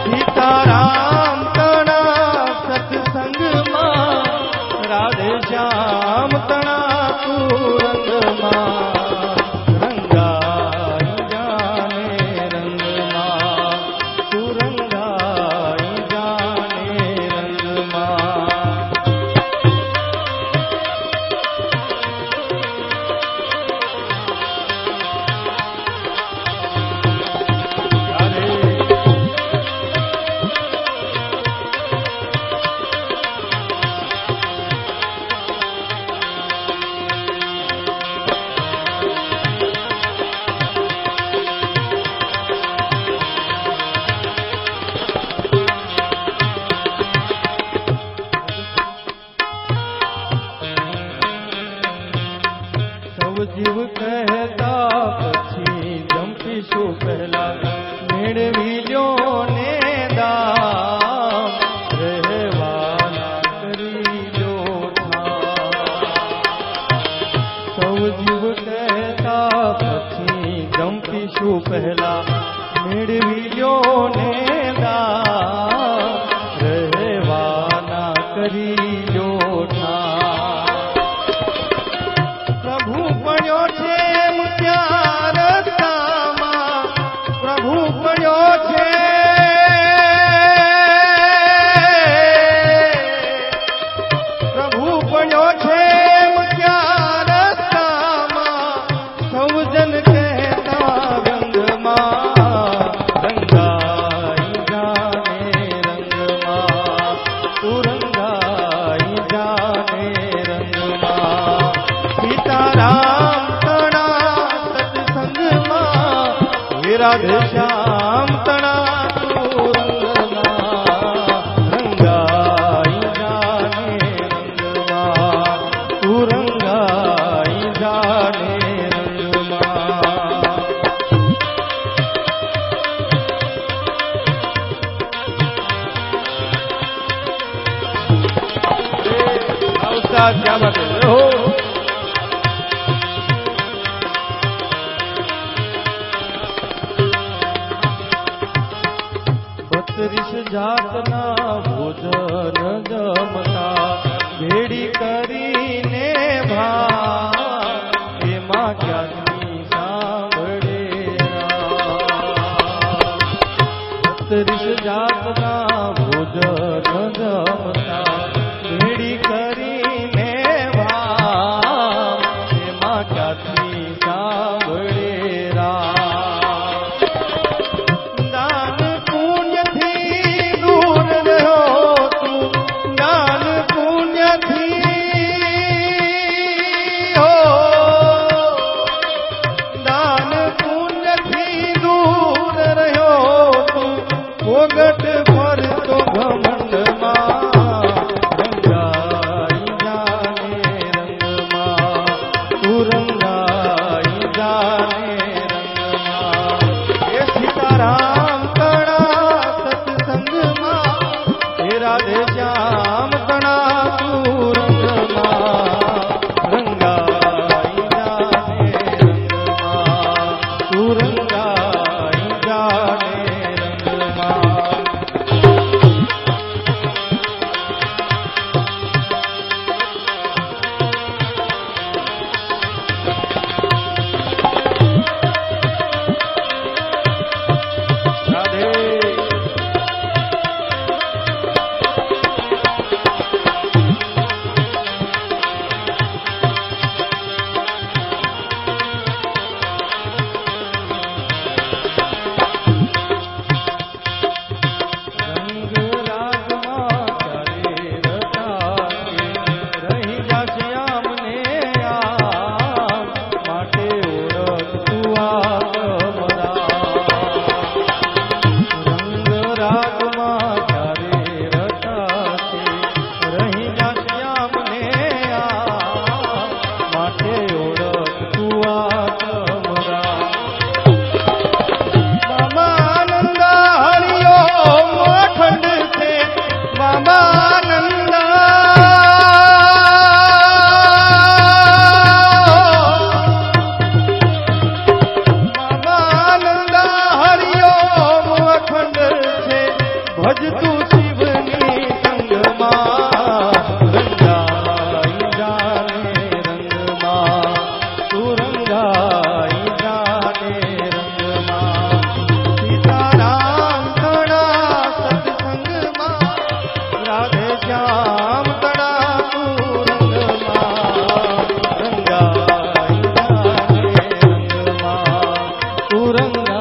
સીતારામ તણા સત્સંગમાં રાધે શ્યામ તણા તું રંગમાં રંગાઈ જાને રંગમાં તું રંગાઈ જાને રંગમાં સૌ જીવ કહેતા પછી જંપીશું પહેલા મેળવી લ્યો ને દામ રહેવાના કરી લ્યો સૌ જીવ કહેતા પછી જંપીશું પહેલા મેળવી લ્યો ને દામ રહેવાના કરી લ્યો પ્રભુ પડ્યો છે ત્યાં રસ્તામાં પ્રભુ પડ્યો છે પ્રભુ પડ્યો છે ત્યાં રસ્તામાં સૌ જન કહેતા રંગમાં રંગાઈ જાને રંગમાં તું રંગાઈ જાને રંગમાં સીતારામ તણા સત્સંગમાં રાધે શ્યામ તણા તું રંગમાં રંગાઈ જાને રંગમાં તું રંગાઈ જાને રંગમાં ઉસ્તાદ ક્યાં બાત હો 32 જાતના ભોજન જમતા ભેડી કરીને ભા એમાં ક્યાંથી સાંભળે 32 જાતના ભોજન જમતા ભેડી કરીને ભા એમાં ક્યાંથી સાંભળે દાન પુણ્યથી દૂર રહ્યો તું દાન પુણ્યથી હો દાન પુણ્યથી દૂર રહ્યો તું ભોગટ ફરતો ઘમંડમાં રંગાઈ જાને રંગમાં તું રંગાઈ જાને રંગમાં એ સીતારામ તણા સત્સંગમાં હે રાધે શ્યામ તણા તું રંગમાં રંગાઈ જાને રંગમાં તું રંગાઈ જાને રંગમાં ભજતું શિવની સંગમાં રંગાઈ જાને રંગમાં તું રંગાઈ જાને રંગમાં સીતારામ તણા સત્સંગમાં રાધે શ્યામ તણા તું રંગમાં રંગાઈ જાને રંગમાં તું રંગાઈ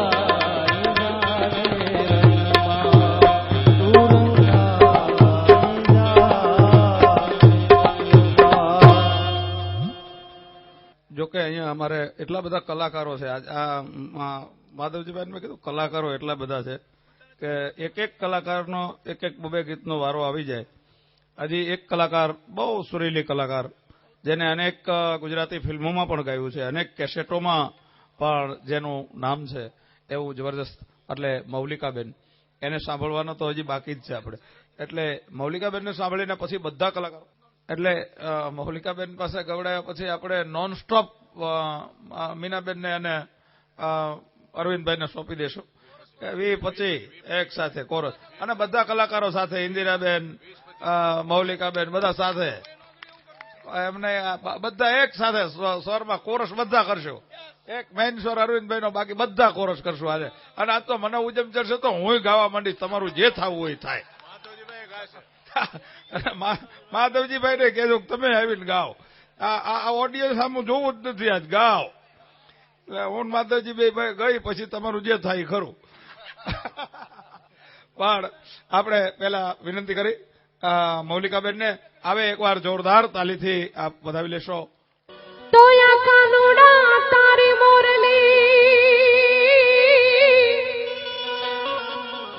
જાને રંગમાં તું જોકે અહીંયા અમારે એટલા બધા કલાકારો છે આ માધવજીભાઈ મેં કીધું કલાકારો એટલા બધા છે કે એક કલાકારનો એક બબે ગીતનો વારો આવી જાય. હજી એક કલાકાર બહુ સુરીલી કલાકાર જેને અનેક ગુજરાતી ફિલ્મોમાં પણ ગાયું છે, અનેક કેસેટોમાં પણ જેનું નામ છે એવું જબરદસ્ત એટલે મૌલિકાબેન. એને સાંભળવાનો તો હજી બાકી જ છે આપણે. એટલે મૌલિકાબેનને સાંભળીને પછી બધા કલાકારો એટલે મૌલિકાબેન પાસે ગવડાયા પછી આપણે નોન સ્ટોપ મીનાબેનને અને અરવિંદભાઈને સોંપી દેશું કે 20-25 એક સાથે કોરસ અને બધા કલાકારો સાથે ઇન્દિરાબેન મૌલિકાબેન બધા સાથે એમને બધા એક સાથે સ્વરમાં કોરસ બધા કરશું. એક મેઇન સ્વર અરવિંદભાઈનો, બાકી બધા કોરસ કરશું આજે. અને આજ તો મને ઉજમ ચડશે તો હું ગાવા માંડીશ, તમારું જે થવું હોય થાય. માધવજીભાઈ ને કહેજો તમે આવીને ગાઓ. આ ઓડિયન્સ સામું જોવું જ નથી, આજ ગાઓ. હું માધવજીભાઈ ગઈ પછી તમારું જે થાય ખરું. પણ આપણે પેલા વિનંતી કરી મૌલિકાબેનને આવે એકવાર જોરદાર તાલીથી આપ વધાવી લેશો. તોયા કાનુડા તારી મોરલી,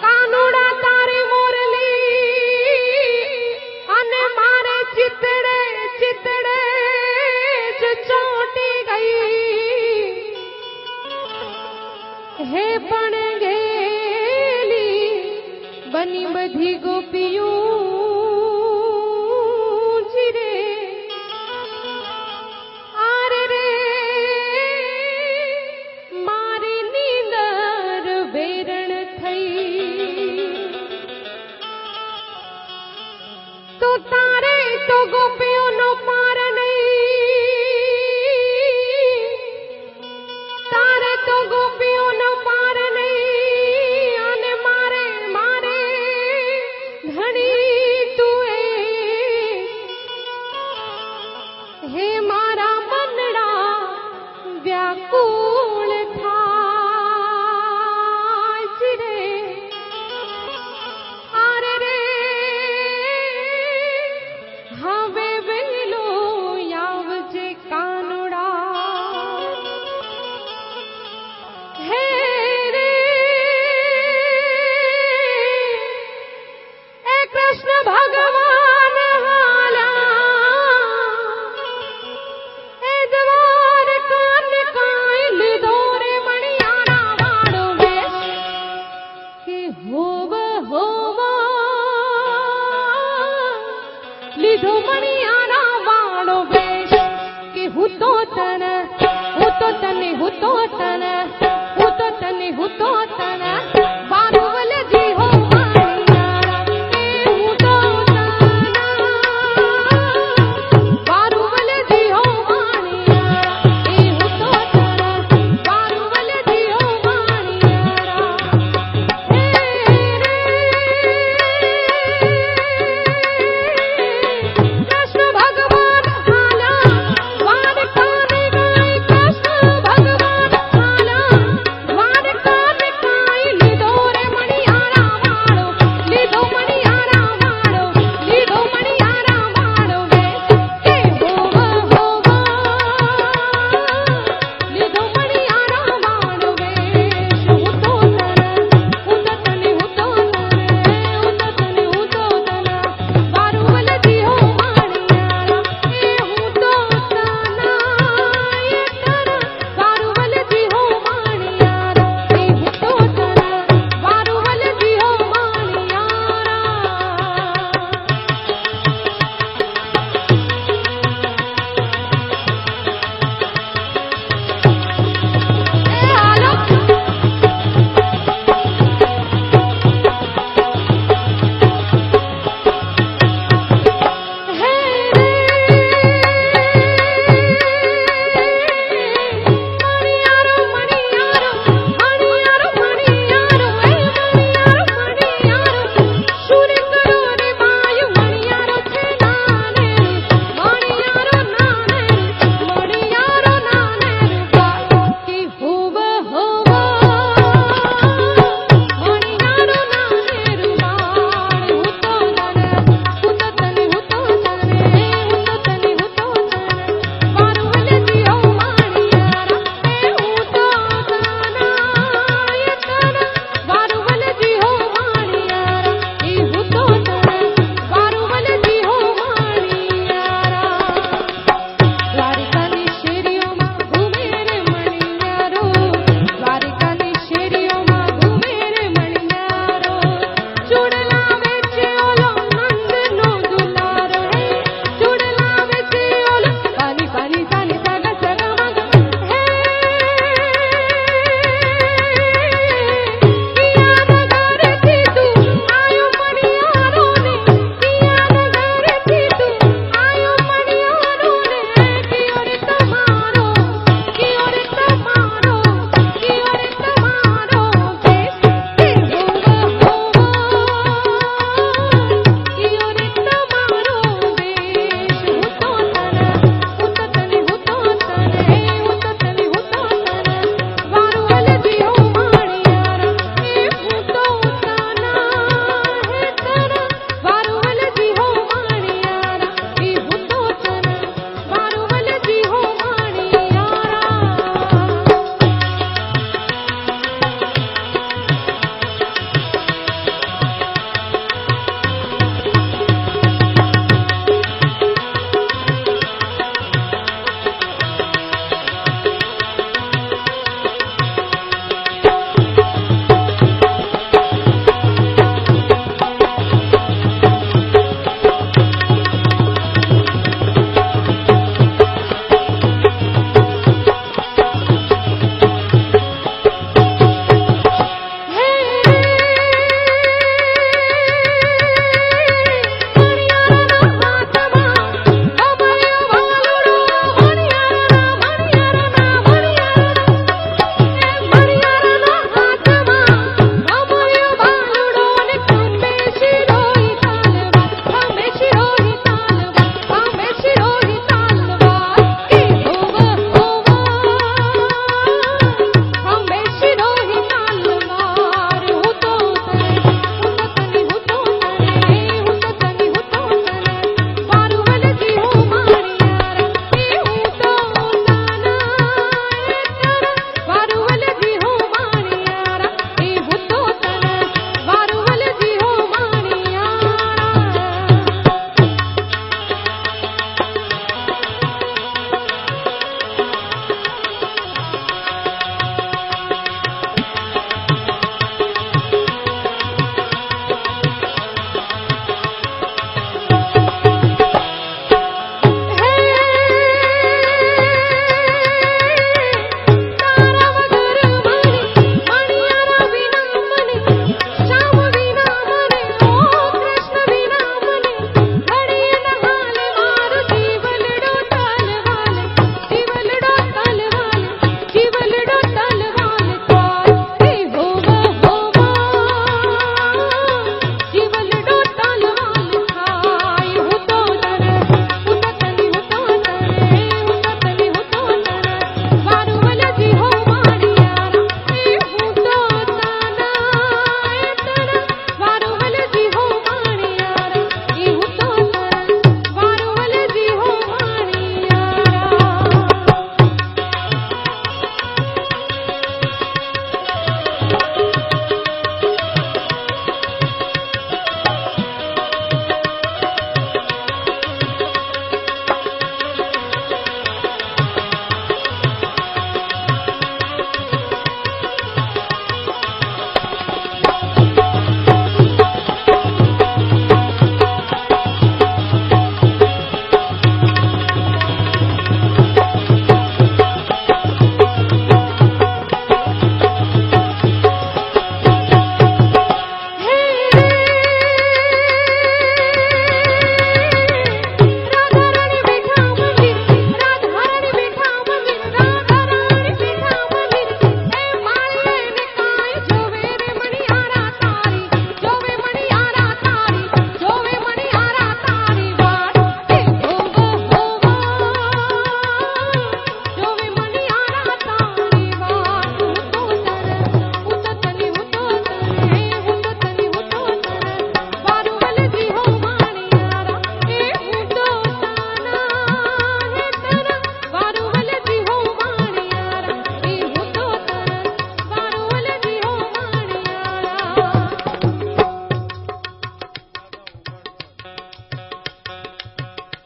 કાનુડા તારી મોરલી, અને મારે ચિતડે ચિતડે જ ચોટી ગઈ. હે પણ ગેલી બની બધી ગોપીઓ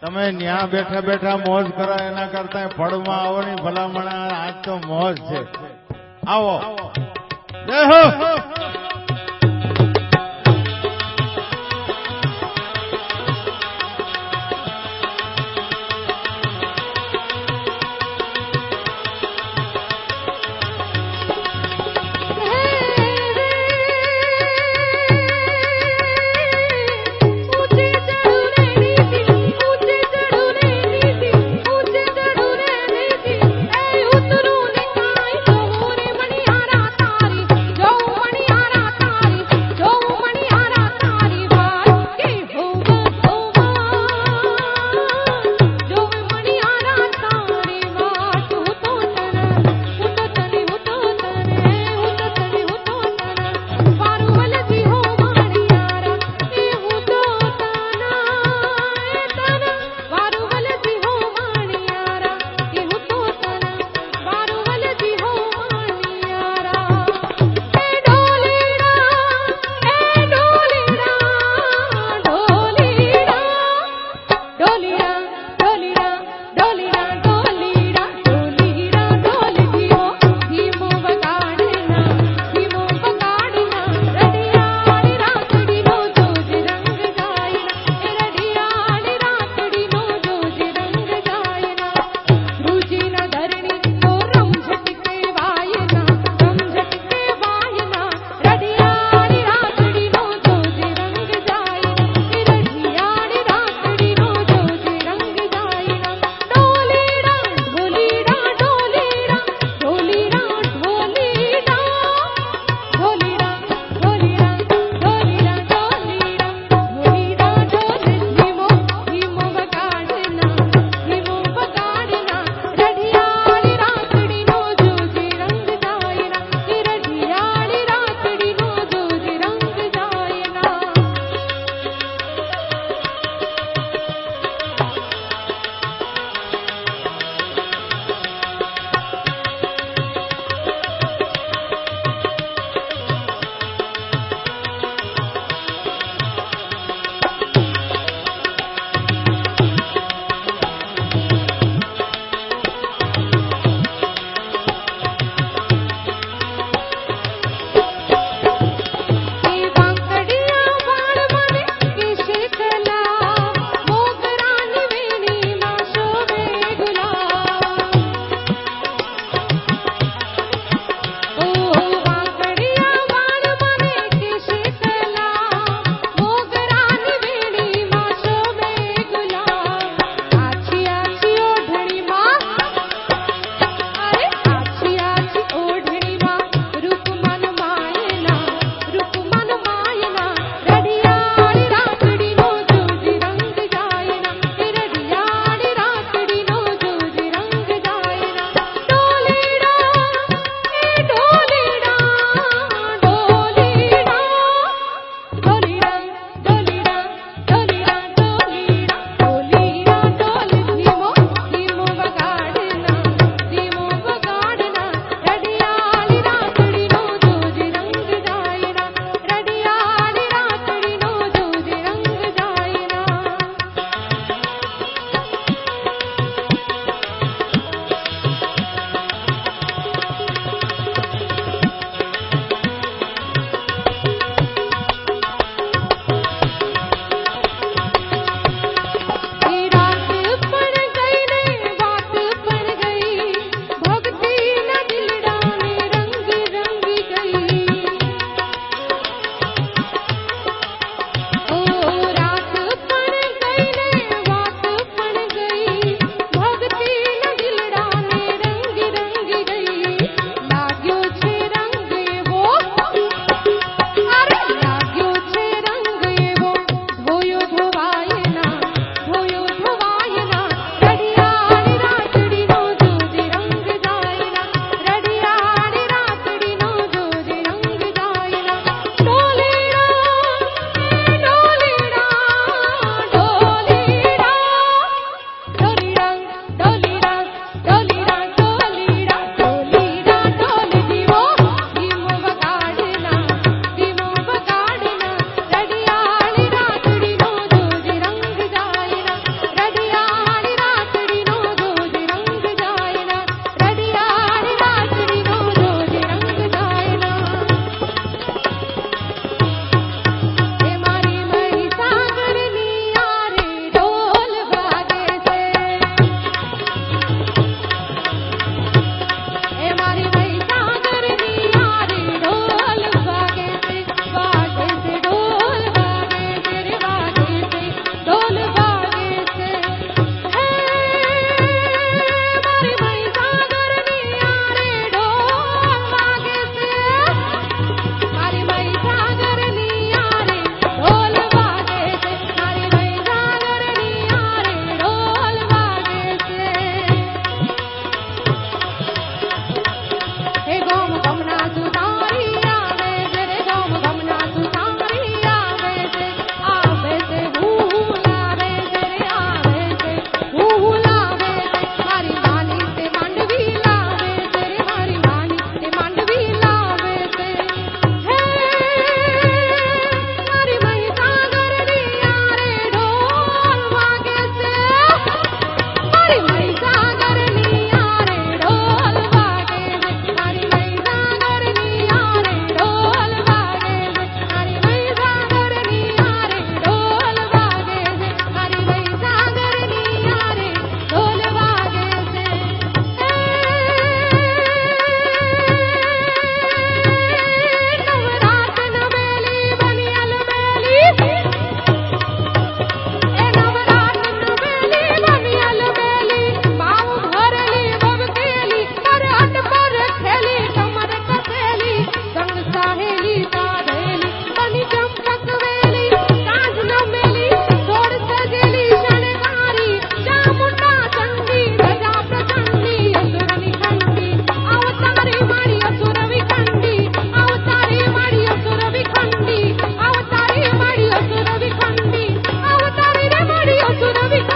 તમે ન્યા બેઠા બેઠા મોજ કરો એના કરતા ફળમાં આવો ની ભલામણ આજ તો મોજ છે. આવો જય હો. મણિયારા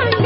માંડે